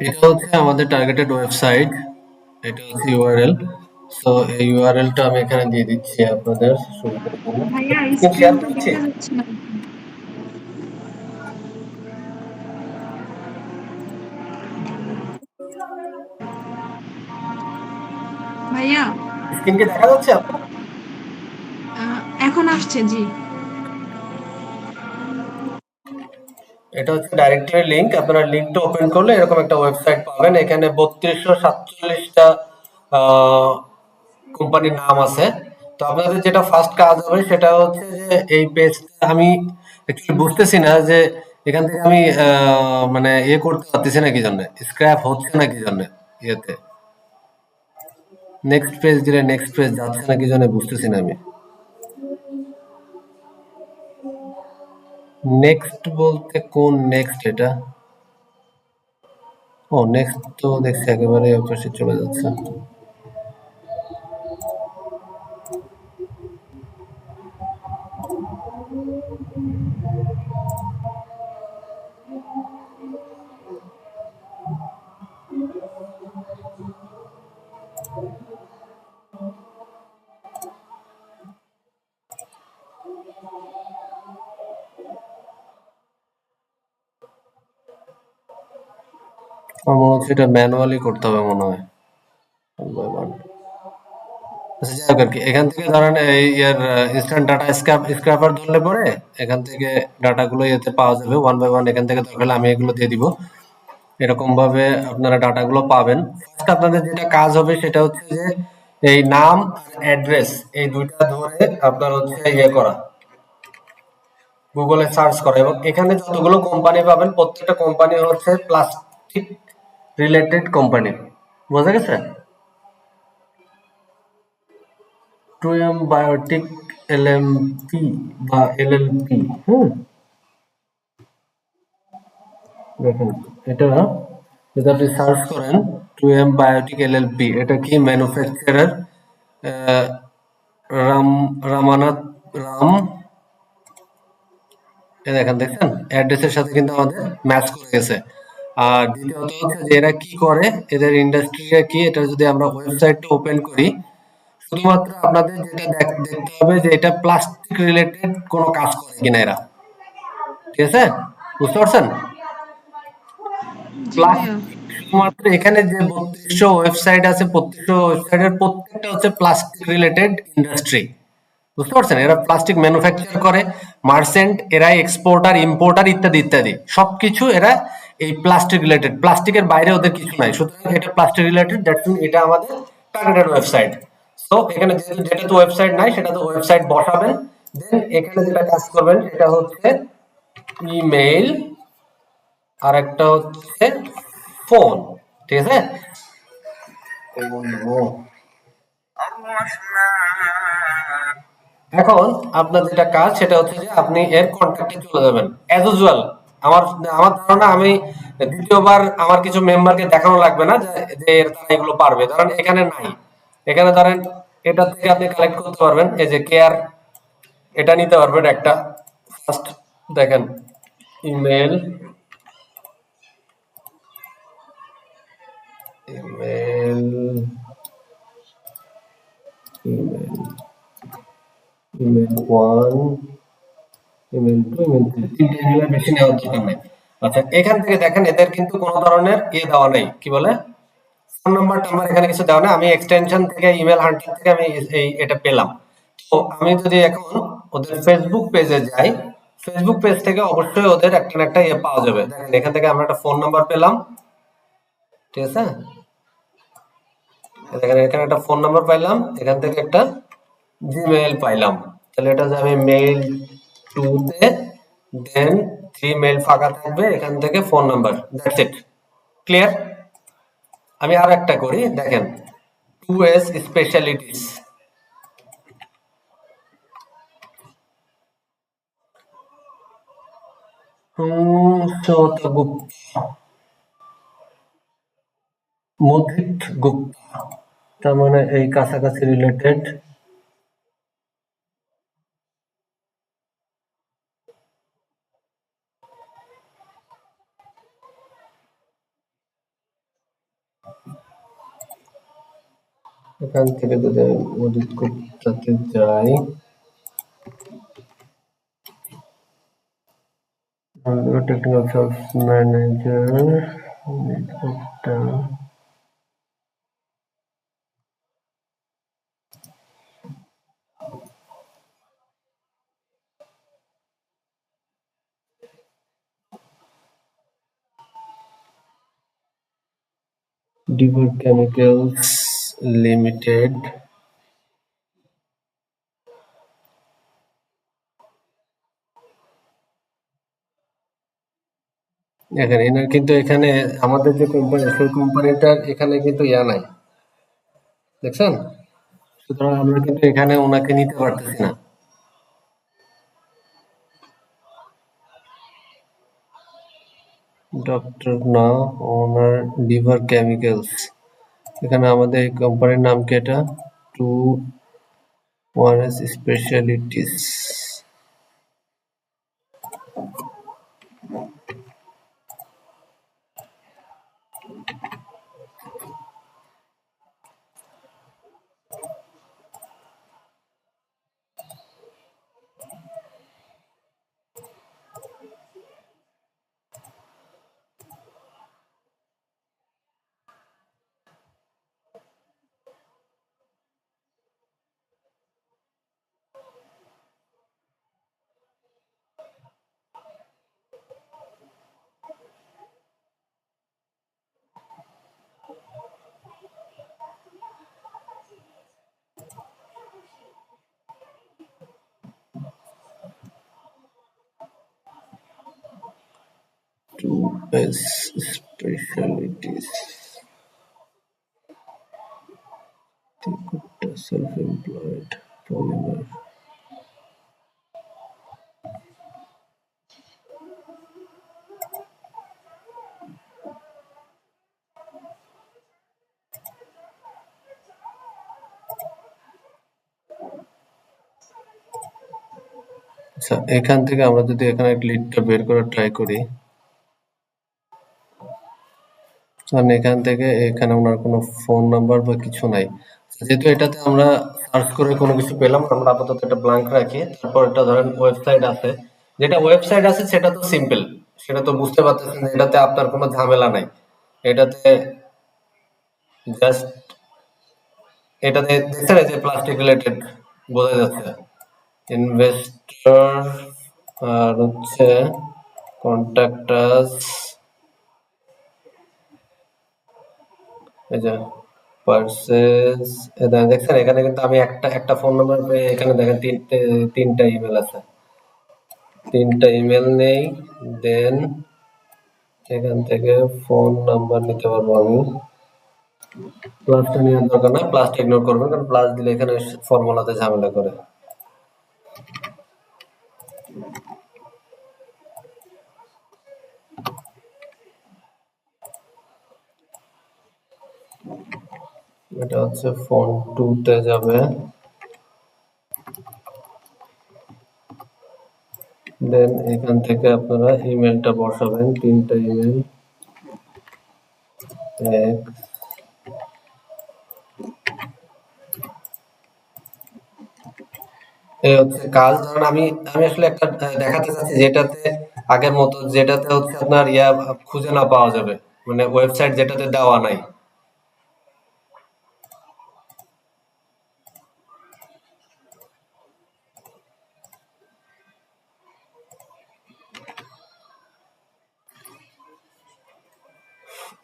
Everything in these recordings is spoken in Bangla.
এটা হচ্ছে আমাদের টার্গেটেড ওয়েবসাইট। এটা হচ্ছে ইউআরএল। সো এই ইউআরএলটা আমি এখানে দিয়ে দিচ্ছি আপনাদের সুবিধার জন্য। ভাইয়া স্ক্রিন শেয়ার স্ক্রিনটা করছি। দেখা যাচ্ছে না। ভাইয়া স্ক্রিন কি দেখা যাচ্ছে আপনার? এখন আসছে, জি। এটা হচ্ছে ডাইরেক্টরি লিংক। আপনারা লিংকটা ওপেন করলে এরকম একটা ওয়েবসাইট পাবেন। এখানে ৩২৪৭টা কোম্পানির নাম আছে। তো আপনাদের যেটা ফার্স্ট কাজ হবে সেটা হচ্ছে যে এই পেজটা আমি অ্যাকচুয়ালি বুঝতেছি না যে এখান থেকে আমি মানে করতে পারতেছি না কি জন্য, স্ক্র্যাপ হচ্ছে না কি জন্য, ইয়েতে নেক্সট পেজ দিলে নেক্সট পেজ যাচ্ছে না কি জন্য বুঝতেছি না আমি। নেক্সট বলতে কোন নেক্সট এটা? ও নেক্সট তো দেখছি একেবারে অপাশে চলে যাচ্ছে। আমার মনে হচ্ছে এটা ম্যানুয়ালি করতে হবে মনে হয়। one by one। আচ্ছা যাই হোক আর কি, এখান থেকে ধরেন এই ইনস্ট্যান্ট ডাটা স্ক্র্যাপার ধরলে পরে এখান থেকে ডাটাগুলো ইয়েতে পাওয়া যাবে ওয়ান বাই ওয়ান। এখান থেকে দরকার হলে আমি এগুলো দিয়ে দিব। এরকম ভাবে আপনারা ডাটাগুলো পাবেন। ফার্স্ট আপনাদের যেটা কাজ হবে সেটা হচ্ছে যে এই নাম আর অ্যাড্রেস এই দুইটা ধরে আপনার হচ্ছে করা, গুগলে সার্চ করা, এবং এখানে যতগুলো কোম্পানি পাবেন প্রত্যেকটা কোম্পানি হচ্ছে প্লাস্টিক রিলেটেড কোম্পানি। বোঝা গেছে? 2M বায়োটিক, LMP বা LLP। হুম, দেখেন এটা যদি আপনি সার্চ করেন 2M বায়োটিক LLP, এটা কি ম্যানুফ্যাকচারার রাম রামানাথ রাম। এই দেখেন, দেখছেন অ্যাড্রেসের সাথে কিন্তু আমাদের ম্যাচ করে গেছে। আর দ্বিতীয়ত হচ্ছে যে এরা কি করে, এদের ইন্ডাস্ট্রিটা কি, এটা যদি আমরা ওয়েবসাইটটা ওপেন করি, শুধুমাত্র আপনাদের যেটা দেখতে হবে যে এটা প্লাস্টিক রিলেটেড কোনো কাজ করে কিনা এরা। ঠিক আছে? বুঝতে পারছেন? জি ভাইয়া। প্লাস্টিক শুধুমাত্র এখানে যে ৩২০০ ওয়েবসাইট আছে, ৩২০০ ওয়েবসাইটের প্রত্যেকটা হচ্ছে প্লাস্টিক রিলেটেড ইন্ডাস্ট্রি। বুঝতে পারছেন? এরা প্লাস্টিক ম্যানুফ্যাকচার করে, মার্চেন্ট, এরা এক্সপোর্টার, ইম্পোর্টার ইত্যাদি ইত্যাদি সবকিছু এরা এই প্লাস্টিক রিলেটেড। প্লাস্টিকের বাইরে ওদের কিছু নাই, সুতরাং এটা প্লাস্টিক রিলেটেড। দ্যাটস মিন এটা আমাদের টার্গেটেড ওয়েবসাইট। সো এখানে যেহেতু যেটা তো ওয়েবসাইট নাই সেটা তো ওয়েবসাইট বসাবেন। দেন এখানে যেটা কাজ করবেন সেটা হচ্ছে ইমেইল, আর একটা হচ্ছে ফোন। ঠিক আছে? এখন আপনার যেটা কাজ সেটা হচ্ছে যে আপনি এর কন্ট্যাক্টে চলে যাবেন অ্যাজ ইউজুয়াল। আমার আমার ধারণা আমি দ্বিতীয়বার আমার কিছু মেম্বারকে দেখানো লাগবে না যে যে তারা এগুলো পারবে। ধরেন এখানে নাই, এখানে ধরেন এটা থেকে আপনি কালেক্ট করতে পারবেন। এই যে কেয়ার, এটা নিতে পারবেন একটা। ফার্স্ট দেখেন email, email, email, email one, email to, email three, তিনটে ইমেলের বেশি নেওয়ার দরকার নেই। আচ্ছা এখান থেকে দেখেন এদের কিন্তু কোনো ধরনের দেওয়া নেই, কি বলে ফোন নাম্বার টাম্বার এখানে কিছু দেওয়া নেই। আমি এক্সটেনশন থেকে ইমেল হান্টার থেকে আমি এটা পেলাম। তো আমি যদি এখন ওদের ফেসবুক পেজে যাই, ফেসবুক পেজ থেকে অবশ্যই ওদের একটা না একটা পাওয়া যাবে। দেখেন এখান থেকে আমরা একটা ফোন নাম্বার পেলাম। ঠিক আছে? দেখেন এখানে একটা ফোন নাম্বার পাইলাম, এখান থেকে একটা জিমেইল পাইলাম। তাহলে এটা যে আমি মেইল টু তে, দেন থ্রি মেইল ফাঁকা থাকবে, এখান থেকে phone number, that's it. Clear? আমি আর একটা করি, দেখেন 2S স্পেশালিটিস। গুপ্তা, মোদিত গুপ্তা, তার মানে এই কাছাকাছি রিলেটেড। এখান থেকে যদি আমি অডিট গুপ্তাতে যাই, টেকনিক্যাল সেলস ম্যানেজার অডিট গুপ্তা, ডিভার কেমিক্যালস লিমিটেড। এখানে এনার কিন্তু এখানে আমাদের যে কোম্পানি সেই কোম্পানিটার এখানে কিন্তু ইয়া নাই, দেখছেন? সুতরাং আমরা কিন্তু এখানে ওনাকে নিতে পারতেছি না। ডক্টর না, ওনার ডিভার কেমিক্যালস। এখানে আমাদের এই কোম্পানির নাম কি? এটা 2-1 specialities. Specialities self employed polymer. আচ্ছা, এখান থেকে আমরা যদি এখানে লিডটা বের করার ট্রাই করি, কারণ এখান থেকে এখানে ওনার কোনো ফোন নাম্বার বা কিছু নাই। যেহেতু এটাতে আমরা সার্চ করে কোনো কিছু পেলাম না, আমরা আপাতত এটা ব্ল্যাঙ্ক রাখি। তারপর এটা ধরেন ওয়েবসাইট আছে, যেটা ওয়েবসাইট আছে সেটা তো সিম্পল, সেটা তো বুঝতে পারতেছেন, এটাতে আপনার কোনো ঝামেলা নাই। এটাতে জাস্ট এটাতে দেখছেন এই যে প্লাস্টিক রিলেটেড বোঝা যাচ্ছে, ইনভেস্টর আর হচ্ছে কন্ট্যাক্টাস, এই যে পারচেজ। দেখছেন এখানে কিন্তু আমি একটা একটা ফোন নাম্বার পেয়ে, এখানে দেখেন তিনটা ইমেল আছে, তিনটা ইমেল নেই। দেন এখান থেকে ফোন নাম্বার নিতে পারবো আমি। প্লাসটা নেওয়ার দরকার নাই, প্লাসটা ইগনোর করবেন, কারণ প্লাস দিলে এখানে ফর্মুলাতে ঝামেলা করে। এটা হচ্ছে ফোন 2 তে যাবে। দেন এখান থেকে আপনারা ইমেলটা বসাবেন, তিনটা ইমেল। এক, এই হচ্ছে কাজ। ধরেন আমি আমি আসলে একটা দেখাতে চাচ্ছি যেটাতে আগের মতো, যেটাতে হচ্ছে আপনার ইয়া খুঁজে না পাওয়া যাবে, মানে ওয়েবসাইট যেটাতে দেওয়া নাই।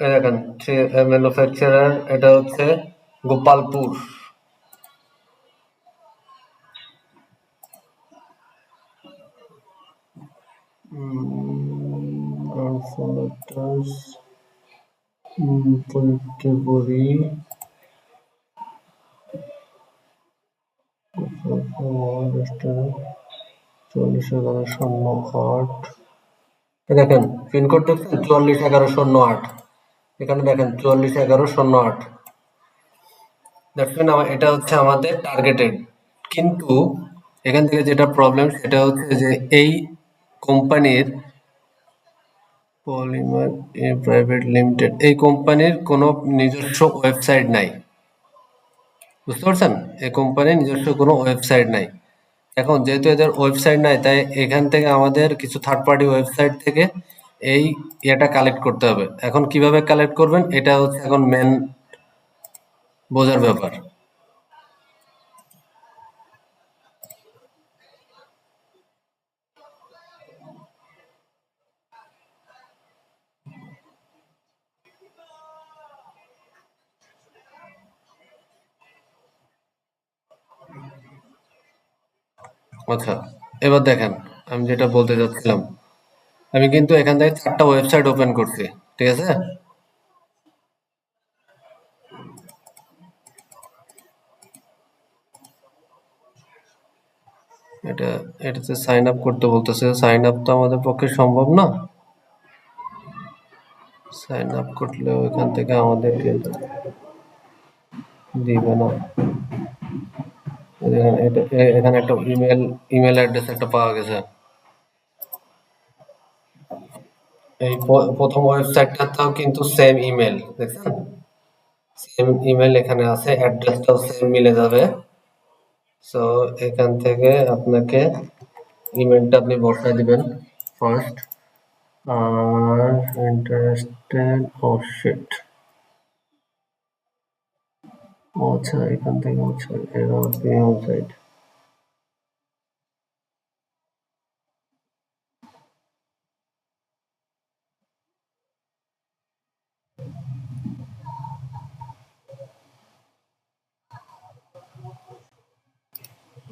এই দেখেন ম্যানুফ্যাকচারার, এটা হচ্ছে গোপালপুর। পরীক্ষা করি 441108। দেখেন পিনকোড দেখছেন 441108, এখানে দেখেন 441108। দেখবেন এটা হচ্ছে আমাদের টার্গেটেড, কিন্তু এখান থেকে যেটা প্রবলেম সেটা হচ্ছে যে এই কোম্পানির পলিমার প্রাইভেট লিমিটেড, এই কোম্পানির কোনো নিজস্ব ওয়েবসাইট নাই। বুঝতে পারছেন? এই কোম্পানির নিজস্ব কোনো ওয়েবসাইট নাই। এখন যেহেতু এদের ওয়েবসাইট নাই, তাই এখান থেকে আমাদের কিছু থার্ড পার্টি ওয়েবসাইট থেকে এই ইয়েটা কালেক্ট করতে হবে। এখন কিভাবে কালেক্ট করবেন, এটা হচ্ছে এখন মেন বোঝার ব্যাপার। আচ্ছা, এবার দেখেন আমি যেটা বলতে চাচ্ছিলাম, আমি কিন্তু এখান থেকে 4টা ওয়েবসাইট ওপেন করছি। ঠিক আছে? এটা এটাতে সাইন আপ করতে বলতেছে। সাইন আপ তো আমাদের পক্ষে সম্ভব না। সাইন আপ করলেও এখান থেকে আমাদেরকে দিবে না। এখানে একটা ইমেল অ্যাড্রেস একটা পাওয়া গেছে। এই প্রথম ওয়েবসাইটটাতেও কিন্তু সেম ইমেল, দেখছেন? সেম ইমেল এখানে আছে, অ্যাড্রেসটাও সেম মিলে যাবে। সো এখান থেকে আপনাকে ইমেলটা আপনি বসায় দিবেন ফার্স্ট। আর ইন্টারেস্টেড, ও শিট, আচ্ছা এখান থেকে হচ্ছে এর ওয়েবসাইট।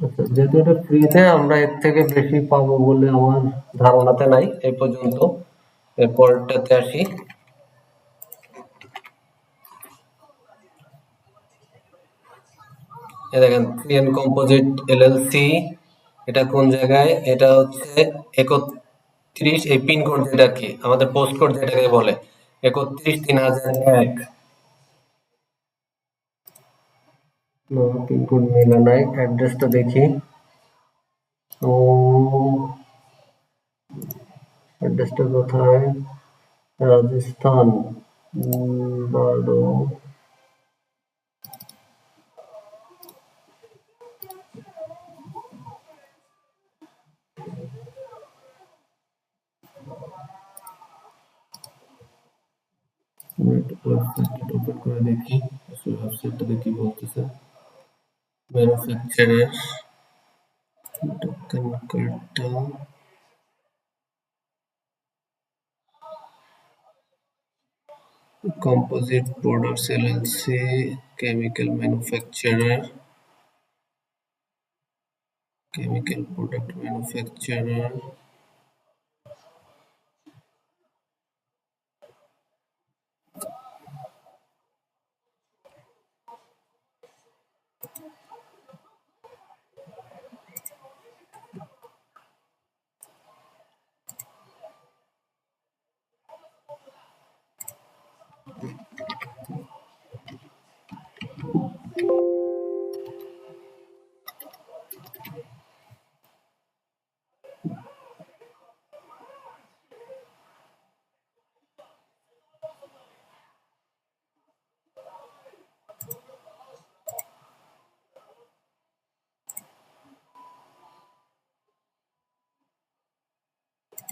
আচ্ছা, যেহেতু এটা ফ্রিতে, আমরা এর থেকে বেশি পাবো বলে আমার ধারণাতে নাই এই পর্যন্ত। এরপরটাতে আসি। এই দেখেন, সিএন কম্পোজিট এলএলসি। এটা কোন জায়গায়? এটা হচ্ছে 31, এই পিনকোড যেটা আর কি, আমাদের পোস্ট কোড যেটাকে বলে 31 3001। পিনকোড মেলা নাই, অ্যাড্রেসটা দেখি। ও, অ্যাড্রেসটা কোথায়? রাজস্থান। 12। ওয়েবসাইটটা ওপেন করে দেখি আসলে ওয়েবসাইটটাতে কি বলতেছে। ম্যানুফ্যাকচারার, টোকেন কার্ডটা, composite products LLC, chemical manufacturer, chemical product manufacturer.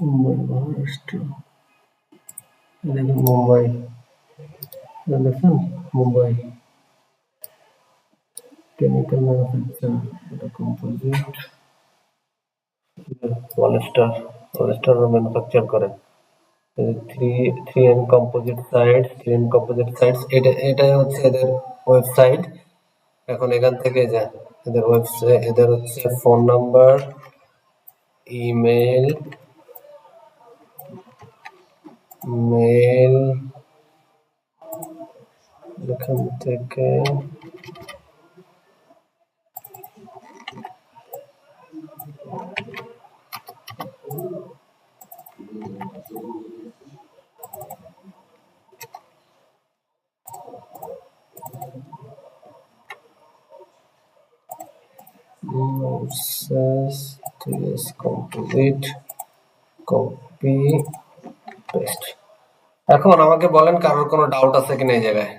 Mumbai, Maharashtra. দেখুন মুম্বাই, দেখছেন? মুম্বাই কেমিক্যাল ম্যানুফ্যাকচার, এটা কম্পোজিট পলিস্টার, পলিস্টার ম্যানুফ্যাকচার করে। Three three N composite sites, three N composite sites, এটাই হচ্ছে এদের ওয়েবসাইট। এখন এখান থেকে যা এদের ওয়েবসাইট, এদের হচ্ছে ফোন নাম্বার, ইমেল, মেল, এখান থেকে কমপ্লিট, কপি, পেস্ট। এখন আমাকে বলেন কারোর কোনো ডাউট আছে কিনা এই জায়গায়?